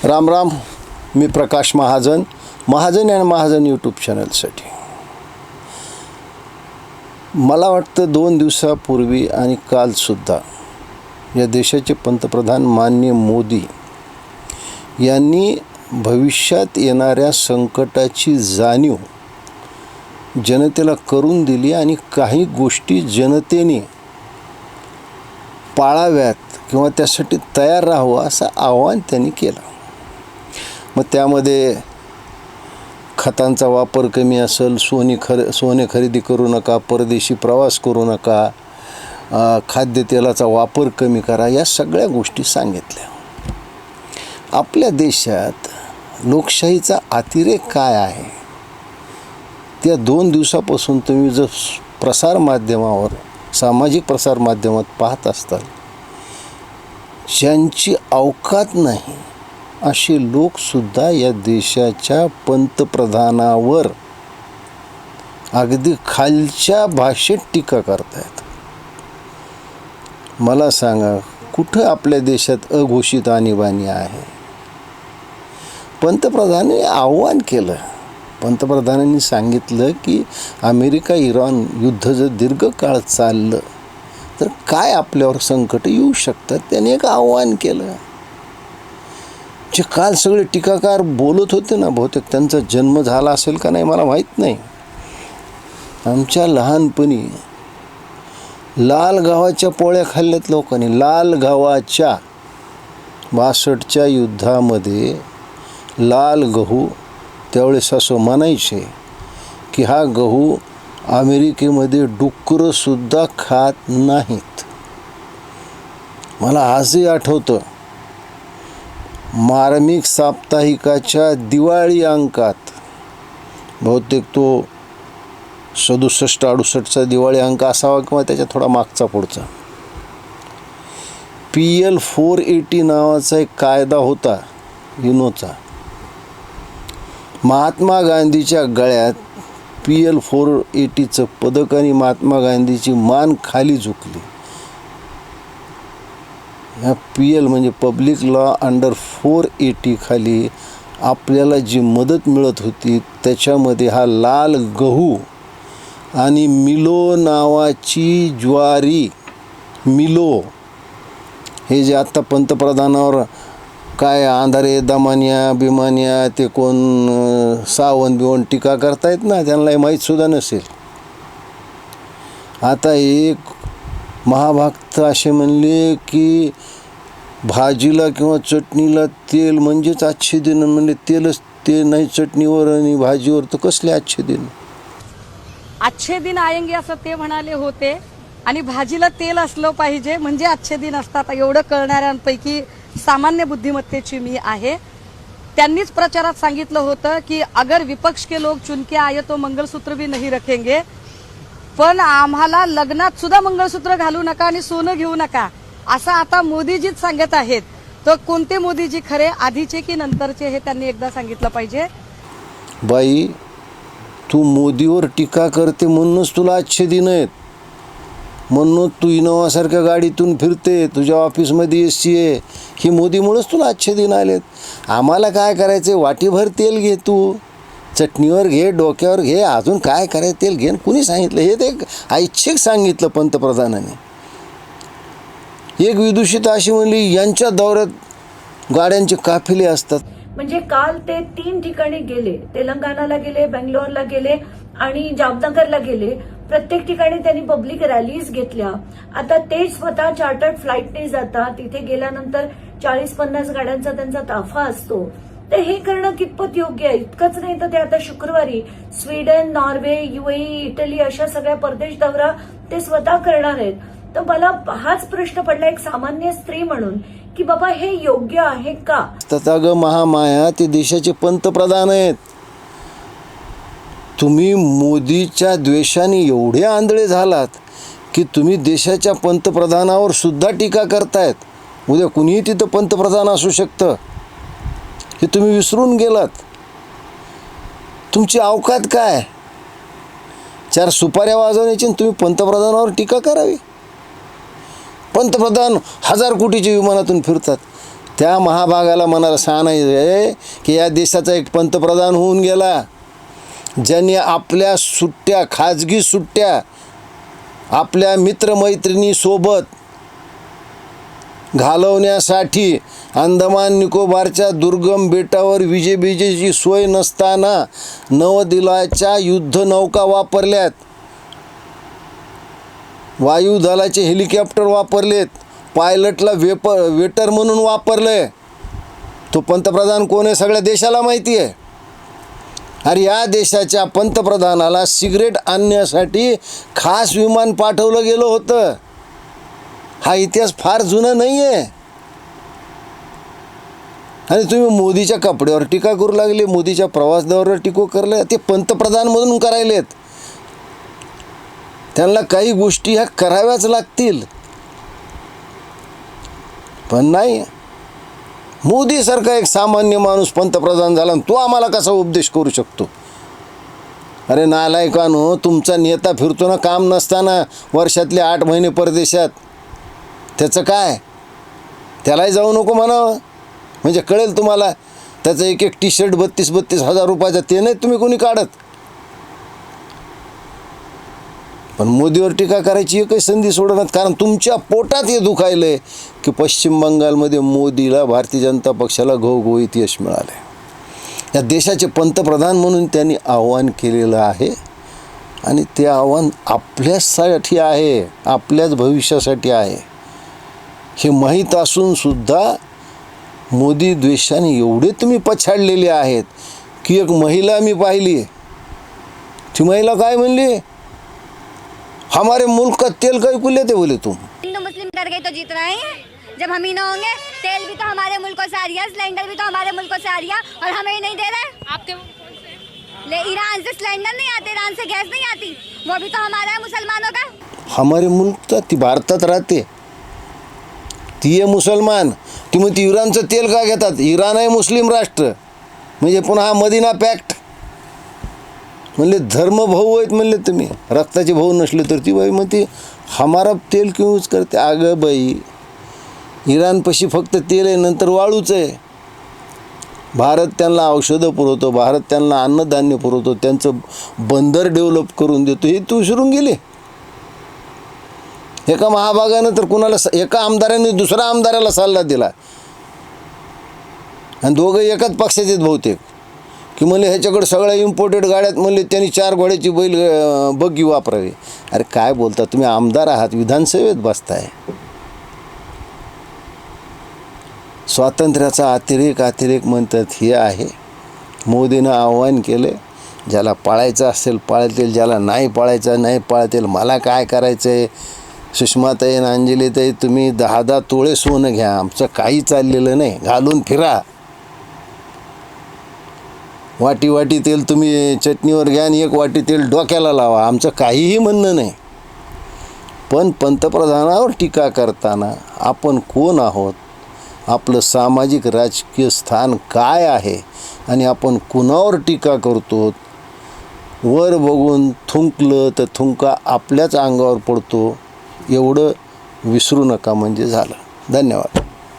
राम राम. मी प्रकाश महाजन, महाजन आणि महाजन यूट्यूब चॅनलसाठी. मला वाटतं 2 दिवसापूर्वी आणि कालसुद्धा या देशाचे पंतप्रधान माननीय मोदी यांनी भविष्यात येणाऱ्या संकटाची जाणीव जनतेला करून दिली आणि काही गोष्टी जनतेने पाळाव्यात किंवा त्यासाठी तयार राहावं असं आवाहन त्यांनी केलं. मग त्यामध्ये खतांचा वापर कमी असेल, सोने खरेदी करू नका, परदेशी प्रवास करू नका, खाद्यतेलाचा वापर कमी करा, या सगळ्या गोष्टी सांगितल्या. आपल्या देशात लोकशाहीचा अतिरेक काय आहे त्या 2 दिवसापासून तुम्ही जर प्रसारमाध्यमावर, सामाजिक प्रसारमाध्यमात पाहत असताल, ज्यांची अवकात नाही असे लोकसुद्धा या देशाच्या पंतप्रधानावर अगदी खालच्या भाषेत टीका करत आहेत. मला सांगा, कुठं आपल्या देशात अघोषित आणीबाणी आहे? पंतप्रधानांनी आव्हान केलं. पंतप्रधानांनी सांगितलं की अमेरिका इराण युद्ध जर दीर्घकाळ चाललं तर काय आपल्यावर संकट येऊ शकतात. त्यांनी एक आव्हान केलं. जे काल सगळे टीकाकार बोलत होते ना, बहुतेक त्यांचा जन्म झाला असेल का नाही मला माहीत नाही. आमच्या लहानपणी लाल गव्हाच्या पोळ्या खाल्ल्यात लोकांनी. लाल गव्हाच्या 62च्या युद्धामध्ये लाल गहू, त्यावेळेस असं म्हणायचे की हा गहू अमेरिकेमध्ये डुकरंसुद्धा खात नाहीत. मला आजही आठवतं, मार्मिक साप्ताहिकाच्या दिवाळी अंकात, बहुतेक तो 67-68चा दिवाळी अंक असावा किंवा त्याच्या थोडा मागचा पुढचा, PL 480 नावाचा एक कायदा होता युनोचा. महात्मा गांधीच्या गळ्यात PL 480चं पदक आणि महात्मा गांधीची मान खाली झुकली. ह्या PL म्हणजे पब्लिक लॉ अंडर 480 खाली आपल्याला जी मदत मिळत होती त्याच्यामध्ये हा लाल गहू आणि मिलो नावाची ज्वारी, मिलो, हे जे आत्ता पंतप्रधानावर काय अंधारे दमानिया बिमानिया ते कोण सावंत बिवंत टीका करतायत ना, त्यांना माहीतसुद्धा नसेल. आता एक महाभक्त असे म्हणले की भाजीला किंवा चटणीला तेल म्हणजेच अच्छे दिन, म्हणजे तेलच ते नाही चटणीवर आणि भाजीवर, तर कसले अच्छे दिन? अच्छे दिन आएंगे असं ते म्हणाले होते आणि भाजीला तेल असलं पाहिजे म्हणजे अच्छे दिन असतात, एवढं कळणाऱ्यांपैकी सामान्य बुद्धिमत्तेची मी आहे. त्यांनीच प्रचारात सांगितलं होतं की अगर विपक्ष के लोग चुन के आए तो मंगलसूत्र भी नहीं रखेंगे, पण आम्हाला लग्नात सुद्धा मंगळसूत्र घालू नका आणि सोनं घेऊ नका असं आता मोदीजीच सांगत आहेत. तर कोणते मोदीजी खरे, आधीचे की नंतरचे, हे त्यांनी एकदा सांगितलं पाहिजे. बाई, तू मोदीवर टीका करते म्हणूनच तुला अच्छे दिन आहेत, म्हणून तू इनोवासारख्या गाडीतून फिरते, तुझ्या ऑफिसमध्ये AC आहे, ही मोदीमुळेच तुला अच्छे दिन आलेत. आम्हाला काय करायचं? वाटीभर तेल घे, तू चटणीवर घे, डोक्यावर घे, अजून काय करायचं तेल घे. कुणी सांगितलं? हे ते ऐच्छिक सांगितलं पंतप्रधानांनी. एक विदूषिता अशी म्हणली, यांच्या दौऱ्यात गाड्यांचे काफिले असतात. म्हणजे काल ते 3 ठिकाणी गेले, तेलंगणाला गेले, बेंगलोरला गेले आणि जामनगरला गेले. प्रत्येक ठिकाणी त्यांनी पब्लिक रॅलीज घेतल्या. आता ते स्वतः चार्टर्ड फ्लाईटने जातात. तिथे गेल्यानंतर 40-50 गाड्यांचा त्यांचा ताफा असतो. तर हे करणं कितपत योग्य आहे? इतकंच नाही तर ते आता शुक्रवारी स्वीडन, नॉर्वे, UAE, इटली अशा सगळ्या परदेश दौरा ते स्वतः करणार आहेत. तर मला हाच प्रश्न पडला एक सामान्य स्त्री म्हणून की बाबा हे योग्य आहे का? तथाग महामाया, ते देशाचे पंतप्रधान आहेत. तुम्ही मोदीच्या द्वेषाने एवढे आंधळे झालात की तुम्ही देशाच्या पंतप्रधानावर सुद्धा टीका करतायत. उद्या कुणीही तिथं पंतप्रधान असू शकतं हे तुम्ही विसरून गेलात. तुमची अवकात काय? 4 सुपाऱ्या वाजवण्याची आणि तुम्ही पंतप्रधानावर टीका करावी? पंतप्रधान 1000 कोटीच्या विमानातून फिरतात, त्या महाभागाला मनाला सांगायचं आहे की या देशाचा एक पंतप्रधान होऊन गेला, ज्यांनी आपल्या सुट्ट्या, खाजगी सुट्ट्या आपल्या मित्रमैत्रिणीसोबत घालवण्यासाठी अंदमान निकोबारच्या दुर्गम बेटावर विजेची सोय नसताना नौदलाच्या युद्धनौका वापरल्यात, वायुदलाचे हेलिकॉप्टर वापरलेत, पायलटला वेटर म्हणून वापरले. तो पंतप्रधान कोण आहे सगळ्या देशाला माहिती आहे. अरे या देशाच्या पंतप्रधानाला सिगरेट आणण्यासाठी खास विमान पाठवलं गेलं होतं. हा इतिहास फार जुना नाही आहे. आणि तुम्ही मोदीच्या कपड्यावर टीका करू लागले, मोदीच्या प्रवास दौऱ्यावर टीका करले. ते पंतप्रधान म्हणून करायलेत, त्यांना काही गोष्टी ह्या कराव्याच लागतील. पण नाही, मोदीसारखा एक सामान्य माणूस पंतप्रधान झाला तो आम्हाला कसा उपदेश करू शकतो? अरे नालायकानो, तुमचा नेता फिरतो ना काम नसताना वर्षातले 8 महिने परदेशात, त्याचं काय? त्यालाही जाऊ नको म्हणावं, म्हणजे कळेल तुम्हाला. त्याचं एक टी शर्ट 32 हजार रुपयाचा ते नाही तुम्ही कोणी काढत. पण मोदीवर टीका करायची एकही संधी सोडणार, कारण तुमच्या पोटात हे दुखायलं आहे की पश्चिम बंगालमध्ये मोदीला, भारतीय जनता पक्षाला घवघवीत यश मिळालं आहे. या देशाचे पंतप्रधान म्हणून त्यांनी आव्हान केलेलं आहे आणि ते आव्हान आपल्यासाठी आहे, आपल्याच भविष्यासाठी आहे. हे माहीत असूनसुद्धा मोदी द्वेषाने एवढे तुम्ही पछाडलेले आहेत की एक महिला मी पाहिली, ती महिला काय म्हणली, हमारे मुल्क का तेल कहीं को लेते बोले तुम. हिंदू मुस्लिम कर गए तो जीत रहे हैं. जब हम ही ना होंगे, तेल भी तो हमारे मुल्कों से आ रहा है, सिलेंडर भी तो हमारे मुल्कों से आ रहा है और हमें ही नहीं दे रहे. आपके ले ईरान से सिलेंडर नहीं आते, ईरान से गैस नहीं आती, वो भी तो हमारा है मुसलमानों का. हमारे मुल्क तर ती भारतात राहते, ती आहे मुसलमान. ती म्हणते इराणचं तेल का घेतात, इराण आहे मुस्लिम राष्ट्र, म्हणजे पुन्हा हा मदिना पॅक्ट. म्हणले धर्मभाऊ आहेत म्हणले तुम्ही, रक्ताचे भाऊ नसले तर ती बाई म्हणते हमारा तेल क्यों यूज करते. अगं बाई, इराणपाशी फक्त तेल आहे, नंतर वाळूच आहे. भारत त्यांना औषधं पुरवतो, भारत त्यांना अन्नधान्य पुरवतो, त्यांचं बंदर डेव्हलप करून देतो. हे तू विसरून गेले. एका महाभागानं तर कुणाला, एका आमदाराने दुसऱ्या आमदाराला सल्ला दिला आणि दोघं एकाच पक्षाचे आहेत बहुतेक, की म्हणले ह्याच्याकडे सगळ्या इम्पोर्टेड गाड्यात म्हणले त्यांनी 4 घोड्याची बैल बग्गी वापरावी. अरे काय बोलता तुम्ही, आमदार आहात, विधानसभेत बसताय. स्वातंत्र्याचा अतिरेक म्हणतात हे आहे. मोदीनं आव्हान केले, ज्याला पाळायचं असेल पाळतील, ज्याला नाही पाळायचं नाही पाळतील. मला काय करायचं आहे, सुषमाताई आणि अंजलीताई तुम्ही 10 तोळे सोनं घ्या, आमचं काही चाललेलं नाही, घालून फिरा. वाटी तेल तुम्ही चटणीवर घ्या आणि 1 वाटी तेल डोक्याला लावा, आमचं काहीही म्हणणं नाही. पण पंतप्रधानावर टीका करताना आपण कोण आहोत, आपलं सामाजिक राजकीय स्थान काय आहे आणि आपण कुणावर टीका करतो. वर बघून थुंकलं तर थुंका आपल्याच अंगावर पडतो, एवढं विसरू नका म्हणजे झालं. धन्यवाद.